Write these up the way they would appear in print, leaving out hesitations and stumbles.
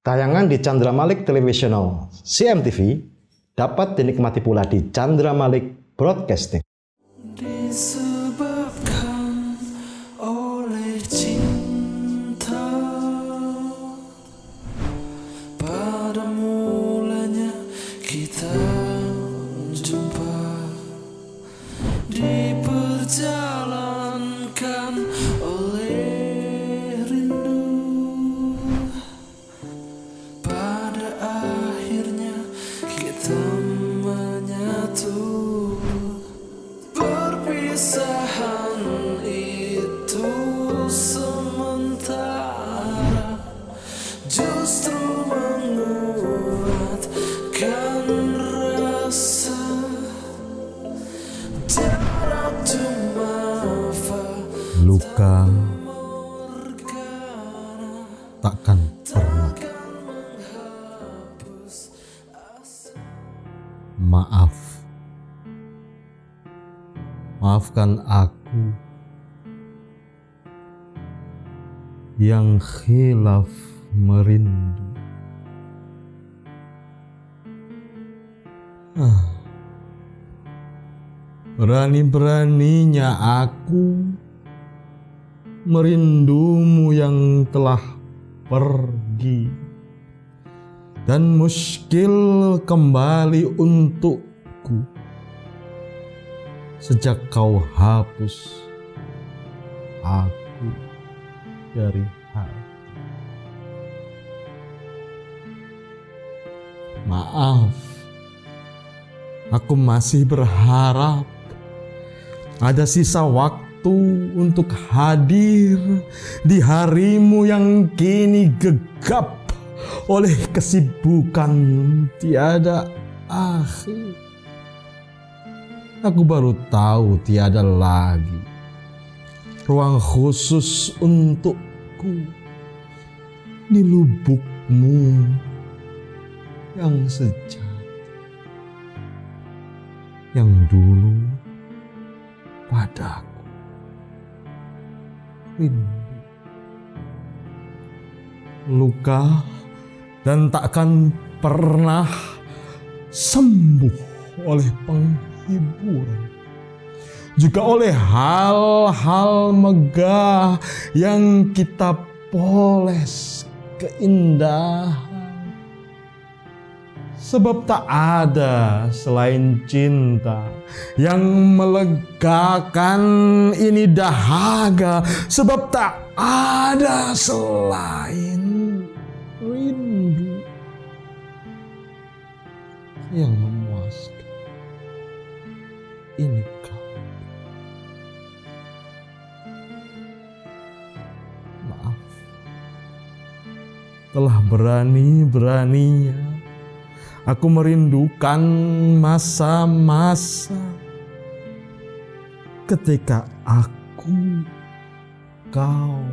Tayangan di Chandra Malik Televisional CMTV dapat dinikmati pula di Chandra Malik Broadcasting. Disebabkan oleh cinta, pada mulanya kita jumpa, diperjalankan oleh rindu, pada akhirnya kita menyatu. Perpisahan itu sementara, justru menguatkan rasa. Jarak cuma Luka takkan pernah. Maaf. Maafkan aku yang khilaf merindu. Berani-beraninya aku merindumu yang telah pergi, dan muskil kembali untukku sejak kau hapus aku dari hati. Maaf, aku masih berharap ada sisa waktu untuk hadir di harimu yang kini gegap oleh kesibukan tiada akhir. Aku baru tahu tiada lagi ruang khusus untukku di lubukmu yang sejati, yang dulu padaku rindu. Luka dan takkan pernah sembuh oleh penghiburan, juga oleh hal-hal megah yang kita poles keindahan. Sebab tak ada selain cinta yang melegakan ini dahaga. Sebab tak ada selain rindu yang memuaskan ini kau. Maaf, telah berani-beraninya aku merindukan masa-masa ketika aku, kau,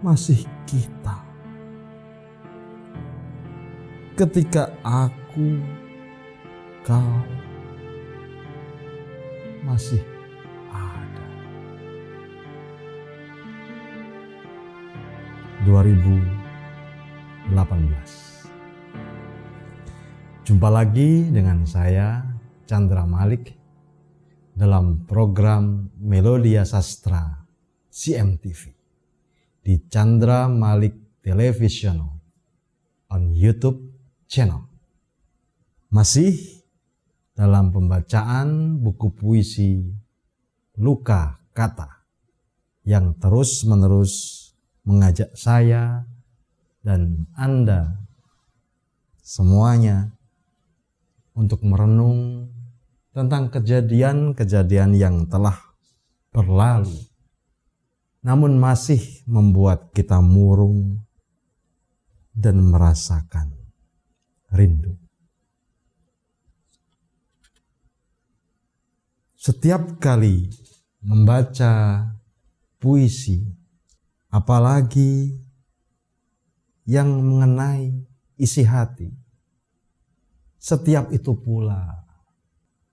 masih kita. Ketika aku, kau, masih ada. 2018. Jumpa lagi dengan saya, Chandra Malik, dalam program Melodia Sastra CMTV di Chandra Malik Televisional on YouTube channel. Masih dalam pembacaan buku puisi Luka Kata yang terus-menerus mengajak saya dan Anda semuanya untuk merenung tentang kejadian-kejadian yang telah berlalu, namun masih membuat kita murung dan merasakan rindu. Setiap kali membaca puisi, apalagi yang mengenai isi hati, setiap itu pula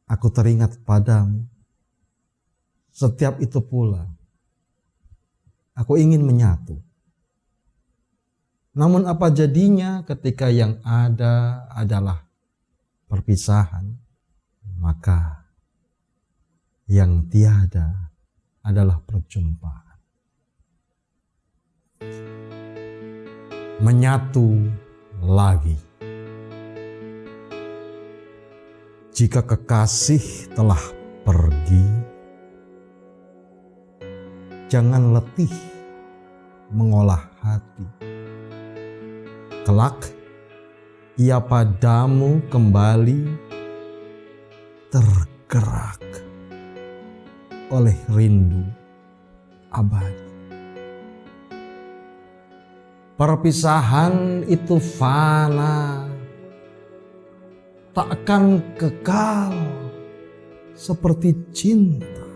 aku teringat padamu. Setiap itu pula aku ingin menyatu Namun apa jadinya ketika yang ada adalah perpisahan, maka yang tiada adalah perjumpaan. Menyatu lagi. Jika kekasih telah pergi, jangan letih mengolah hati. Kelak ia padamu kembali tergerak oleh rindu abadi. Perpisahan itu fana, tak akan kekal seperti cinta.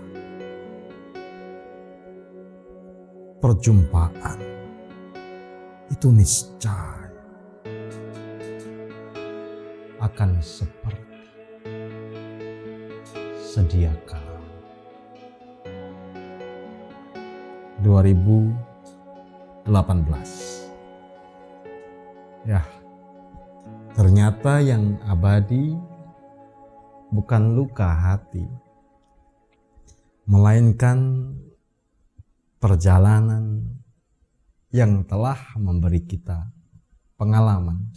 Perjumpaan itu niscaya akan seperti sedia kala. 2018. Ya, ternyata yang abadi bukan luka hati, melainkan perjalanan yang telah memberi kita pengalaman.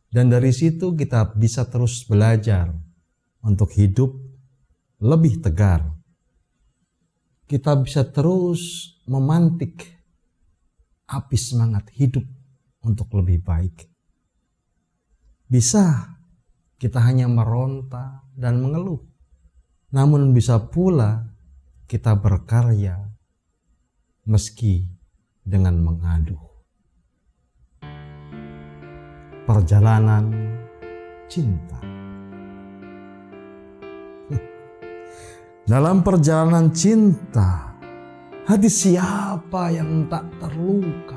Dan dari situ kita bisa terus belajar untuk hidup lebih tegar. Kita bisa terus memantik api semangat hidup untuk lebih baik. Bisa kita hanya meronta dan mengeluh, namun bisa pula kita berkarya meski dengan mengadu. Perjalanan cinta. Dalam perjalanan cinta, hati siapa yang tak terluka?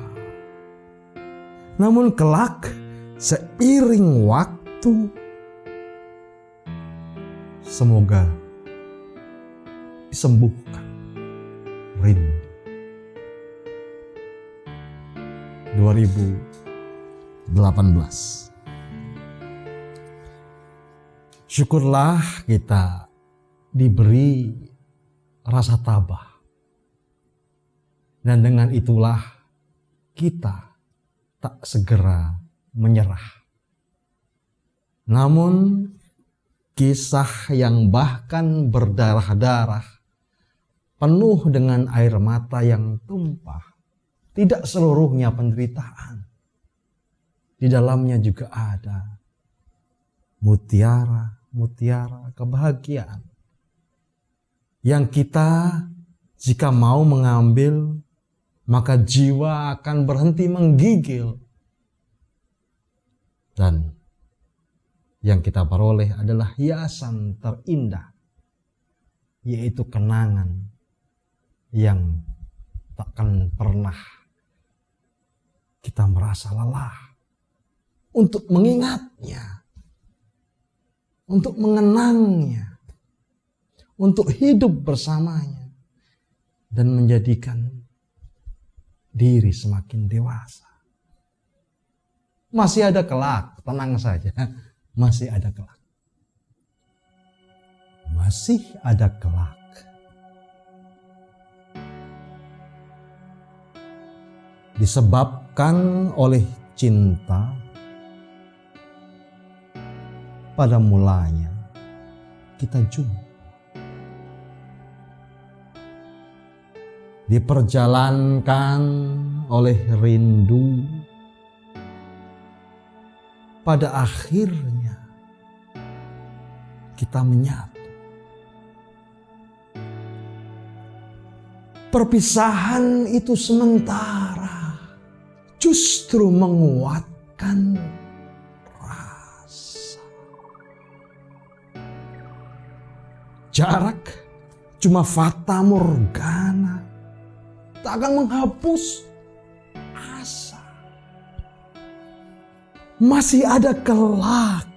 Namun kelak seiring waktu, semoga disembuhkan rindu. 2018. Syukurlah kita diberi rasa tabah. Dan dengan itulah kita tak segera menyerah. Namun kisah yang bahkan berdarah-darah, penuh dengan air mata yang tumpah, tidak seluruhnya penderitaan. Di dalamnya juga ada mutiara kebahagiaan. Yang kita jika mau mengambil, maka jiwa akan berhenti menggigil. Dan yang kita peroleh adalah hiasan terindah, yaitu kenangan yang takkan pernah kita merasa lelah untuk mengingatnya, untuk mengenangnya, untuk hidup bersamanya, dan menjadikan diri semakin dewasa. Masih ada kelak, tenang saja, masih ada kelak. Masih ada kelak. Disebabkan oleh cinta, pada mulanya kita jumpa. Diperjalankan oleh rindu, pada akhirnya kita menyatu. Perpisahan itu sementara, justru menguatkan rasa. Jarak cuma fata morgana, tak akan menghapus asa. Masih ada kelak,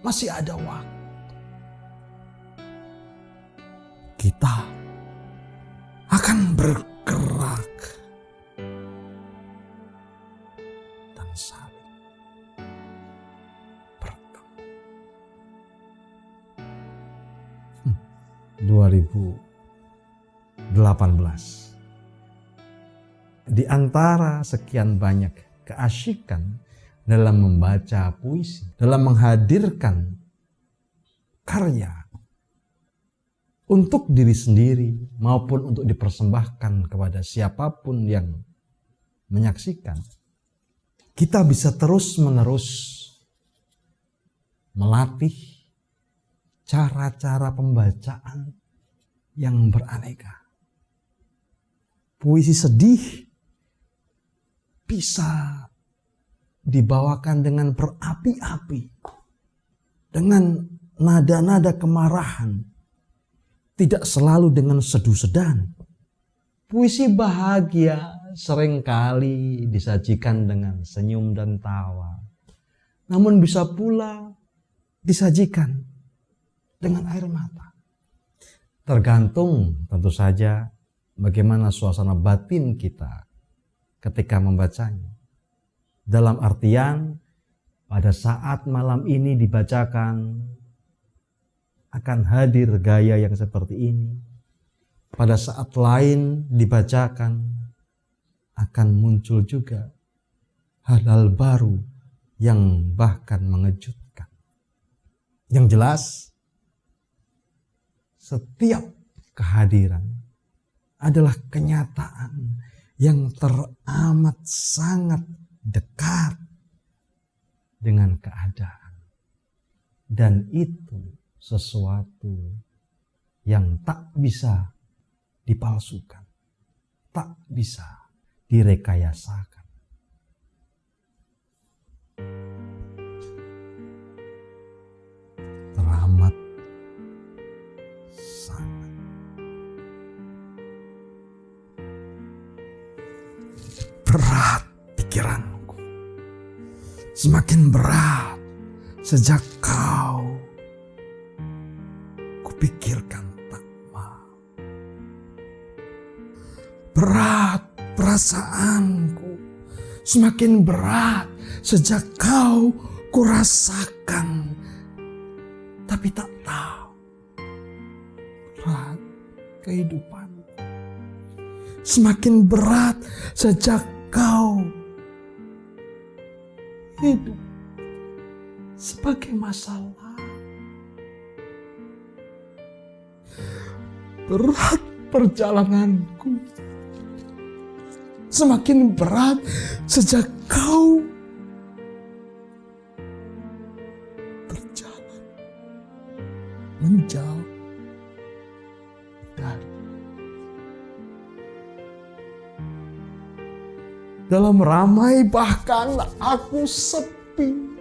masih ada waktu. Kita akan bergerak saling bertemu. 2018. Di antara sekian banyak keasyikan dalam membaca puisi, dalam menghadirkan karya untuk diri sendiri maupun untuk dipersembahkan kepada siapapun yang menyaksikan, kita bisa terus-menerus melatih cara-cara pembacaan yang beraneka. Puisi sedih bisa dibawakan dengan berapi-api, dengan nada-nada kemarahan, tidak selalu dengan sedu-sedan. Puisi bahagia seringkali disajikan dengan senyum dan tawa, namun bisa pula disajikan dengan air mata. Tergantung tentu saja bagaimana suasana batin kita ketika membacanya. Dalam artian, pada saat malam ini dibacakan, akan hadir gaya yang seperti ini. Pada saat lain dibacakan, akan muncul juga hal-hal baru yang bahkan mengejutkan. Yang jelas, setiap kehadiran adalah kenyataan yang teramat sangat dekat dengan keadaan. Dan itu sesuatu yang tak bisa dipalsukan, tak bisa direkayasakan. Teramat sangat berat pikiranku. Semakin berat sejak kau kupikirkan tak mau. Berat perasaanku, semakin berat sejak kau kurasakan tapi tak tahu. Berat kehidupanku, semakin berat sejak kau hidup sebagai masalah. Berat perjalananku, semakin berat sejak kau berjalan menjauh dari. Dalam ramai bahkan aku sepi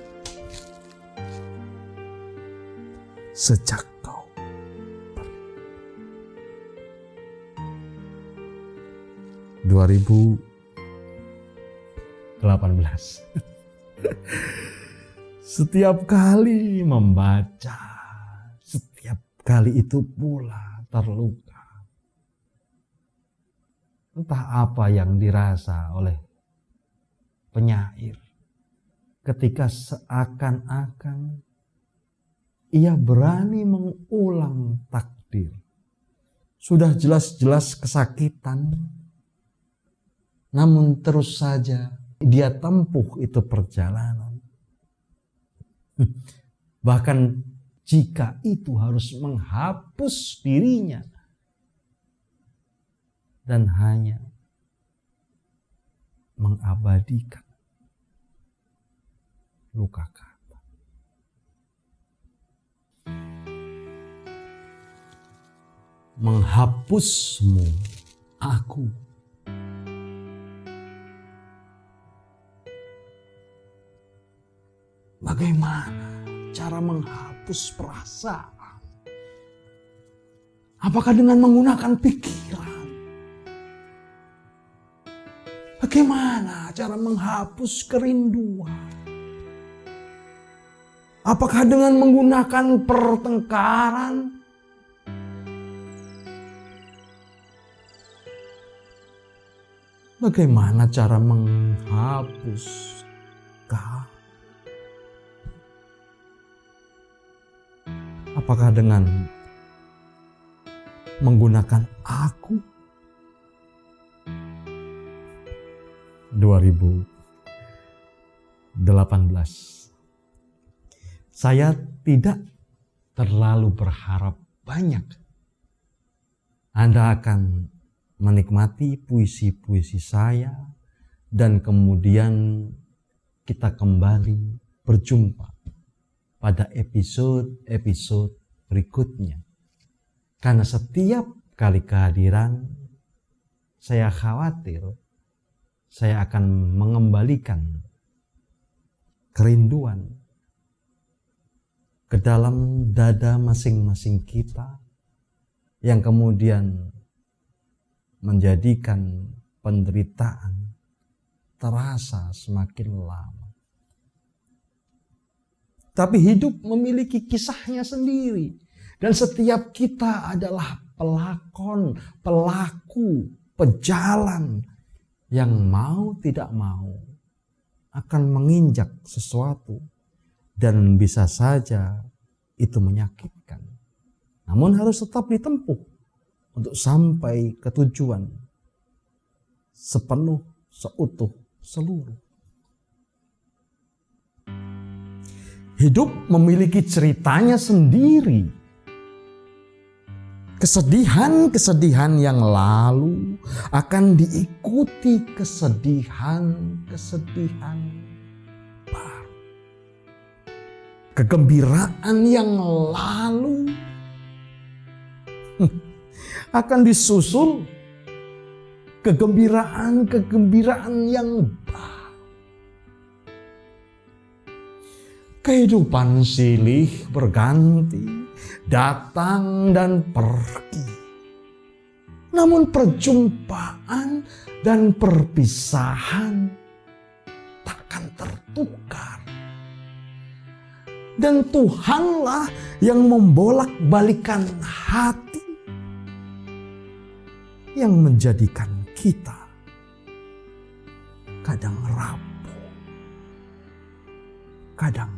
sejak kau pergi. 2018. Setiap kali membaca, setiap kali itu pula terluka. Entah apa yang dirasa oleh penyair ketika seakan-akan ia berani mengulang takdir. Sudah jelas-jelas kesakitan, namun terus saja dia tempuh itu perjalanan. Bahkan jika itu harus menghapus dirinya dan hanya mengabadikan luka kata. Menghapusmu aku. Bagaimana cara menghapus perasaan? Apakah dengan menggunakan pikiran? Bagaimana cara menghapus kerinduan? Apakah dengan menggunakan pertengkaran? Bagaimana cara menghapus mereka? Apakah dengan menggunakan aku? 2018. Saya tidak terlalu berharap banyak Anda akan menikmati puisi-puisi saya dan kemudian kita kembali berjumpa pada episode-episode berikutnya. Karena setiap kali kehadiran, saya khawatir saya akan mengembalikan kerinduan ke dalam dada masing-masing kita yang kemudian menjadikan penderitaan terasa semakin lama. Tapi hidup memiliki kisahnya sendiri. Dan setiap kita adalah pelakon, pelaku, pejalan yang mau tidak mau akan menginjak sesuatu. Dan bisa saja itu menyakitkan. Namun harus tetap ditempuh untuk sampai ke tujuan sepenuh, seutuh, seluruh. Hidup memiliki ceritanya sendiri. Kesedihan-kesedihan yang lalu akan diikuti kesedihan-kesedihan baru. Kegembiraan yang lalu akan disusul kegembiraan yang baru. Kehidupan silih berganti, datang dan pergi. Namun perjumpaan dan perpisahan takkan tertukar. Dan Tuhanlah yang membolak-balikan hati, yang menjadikan kita kadang rapuh, kadang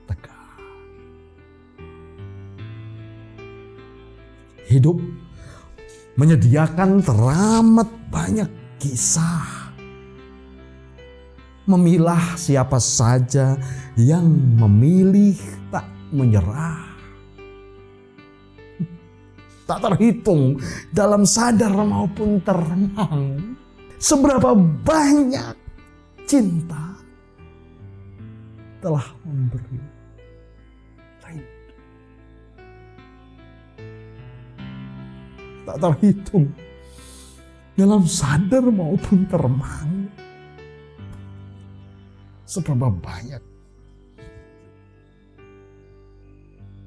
tegar. Hidup menyediakan teramat banyak kisah. Memilah siapa saja yang memilih tak menyerah. Tak terhitung dalam sadar maupun teremang seberapa banyak cinta telah memberi rindu. Tak terhitung dalam sadar maupun teremang seberapa banyak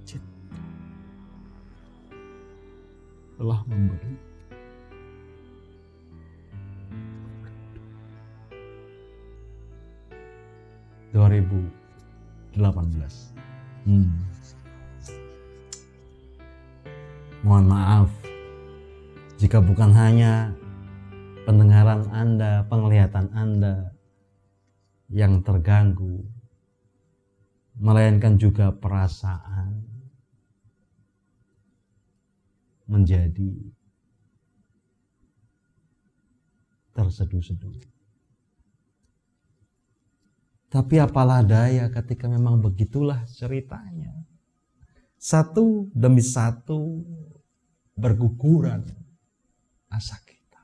cinta telah memberi. Mohon maaf jika bukan hanya pendengaran Anda, penglihatan Anda yang terganggu, melainkan juga perasaan menjadi terseduh-seduh. Tapi apalah daya ketika memang begitulah ceritanya. Satu demi satu berguguran asa kita.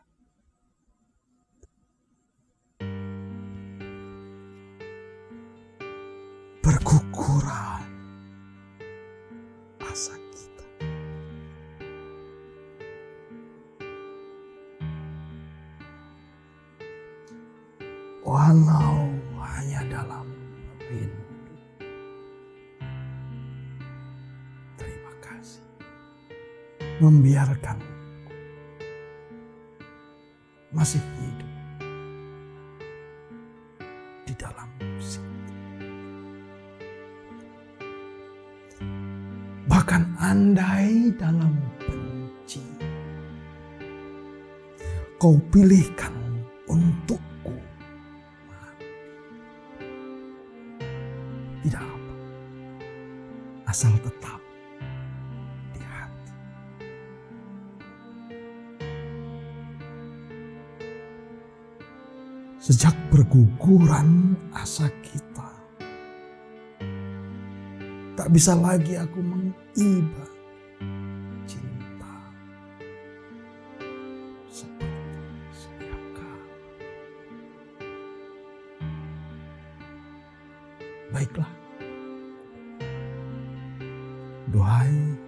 Berguguran asa kita. Walau hanya dalam rindu. Terima kasih membiarkan masih hidup di dalam musik. Bahkan andai dalam benci kau pilihkan untukku mati, tidak apa, asal tetap di hati. Sejak berguguran asa kita, tak bisa lagi aku mengiba cinta seperti sedia kala. Baiklah, duhai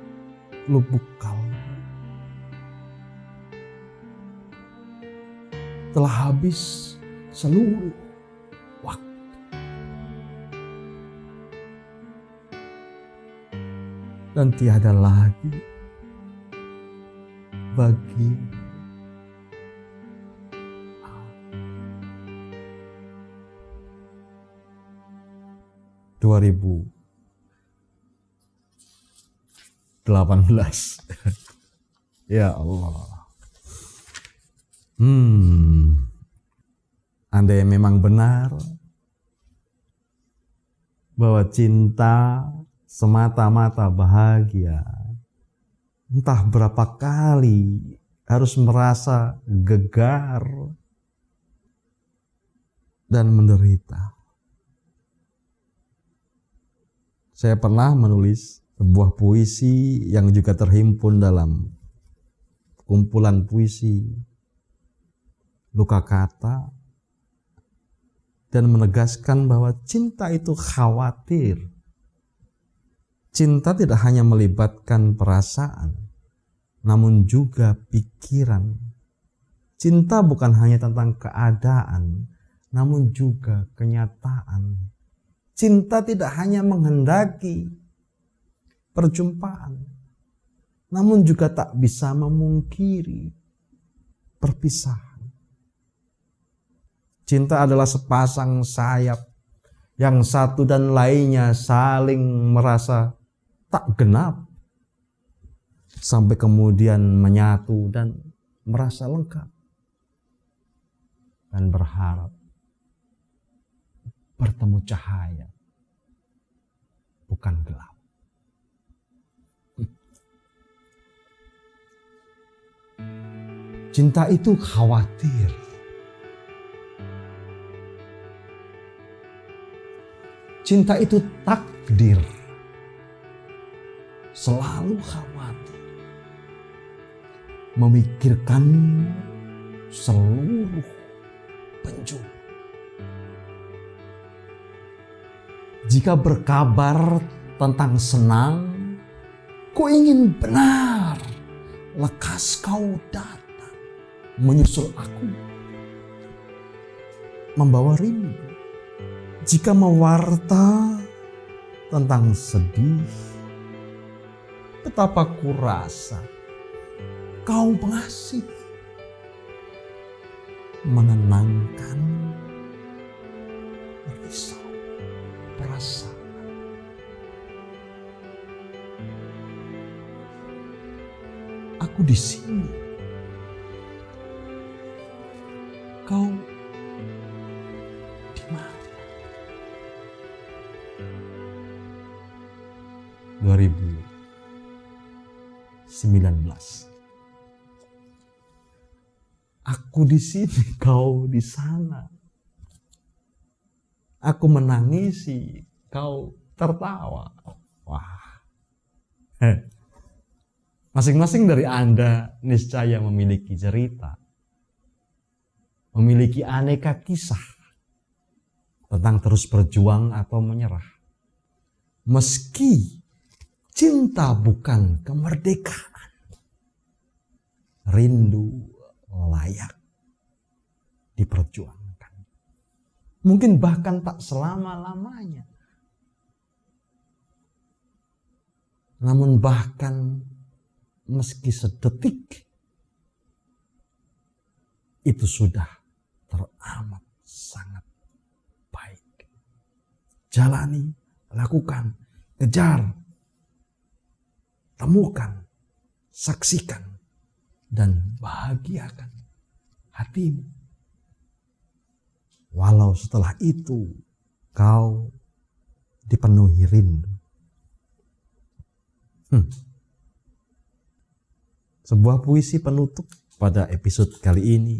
lubuk kalbu, telah habis seluruh waktu. Dan tiada lagi bagi 2018. Ya Allah. Andai memang benar bahwa cinta semata-mata bahagia, entah berapa kali harus merasa gegar dan menderita. Saya pernah menulis sebuah puisi yang juga terhimpun dalam kumpulan puisi Luka Kata, dan menegaskan bahwa cinta itu khawatir. Cinta tidak hanya melibatkan perasaan, namun juga pikiran. Cinta bukan hanya tentang keadaan, namun juga kenyataan. Cinta tidak hanya menghendaki perjumpaan, namun juga tak bisa memungkiri perpisahan. Cinta adalah sepasang sayap yang satu dan lainnya saling merasa tak genap, sampai kemudian menyatu dan merasa lengkap, dan berharap bertemu cahaya, bukan gelap. Cinta itu khawatir. Cinta itu takdir. Selalu khawatir. Memikirkan seluruh penjuru. Jika berkabar tentang senang, ku ingin benar. Lekas kau datang menyusul aku, membawa rindu. Jika mewarta tentang sedih, betapa ku rasa kau pengasih, menenangkan risau perasaan. Aku di sini, kau di mana? 2019. Aku di sini, kau di sana. Aku menangisi, kau tertawa. Wah. Masing-masing dari Anda niscaya memiliki cerita, memiliki aneka kisah tentang terus berjuang atau menyerah. Meski cinta bukan kemerdekaan, rindu layak diperjuangkan. Mungkin bahkan tak selama-lamanya. Namun bahkan meski sedetik, itu sudah teramat sangat baik. Jalani, lakukan, kejar, temukan, saksikan, dan bahagiakan hatimu. Walau setelah itu kau dipenuhi rindu. Sebuah puisi penutup pada episode kali ini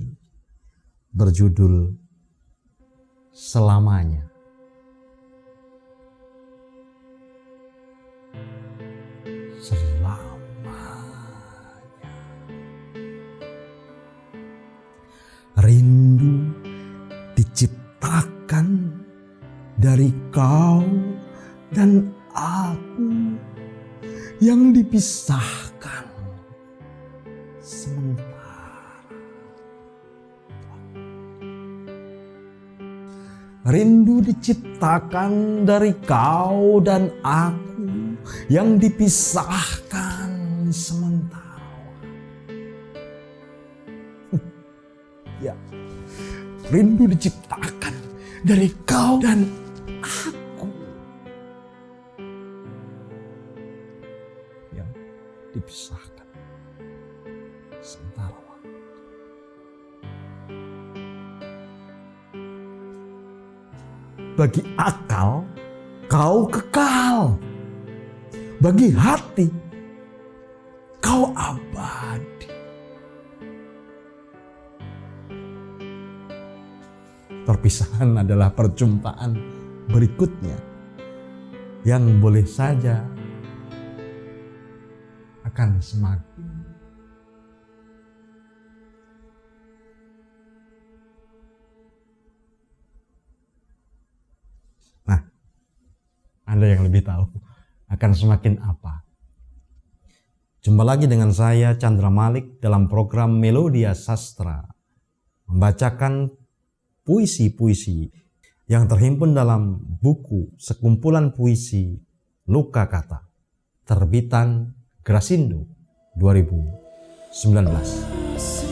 berjudul Selamanya. Selamanya. Rindu diciptakan dari kau dan aku yang dipisahkan sementara. Rindu diciptakan dari kau dan aku yang dipisahkan sementara. Ya, rindu diciptakan dari kau dan aku yang dipisahkan sementara. Bagi akal, kau kekal. Bagi hati, kau abadi. Perpisahan adalah perjumpaan berikutnya yang boleh saja akan semakin Anda yang lebih tahu akan semakin apa. Jumpa lagi dengan saya Chandra Malik dalam program Melodia Sastra, membacakan puisi-puisi yang terhimpun dalam buku sekumpulan puisi Luka Kata, terbitan Grasindo 2019.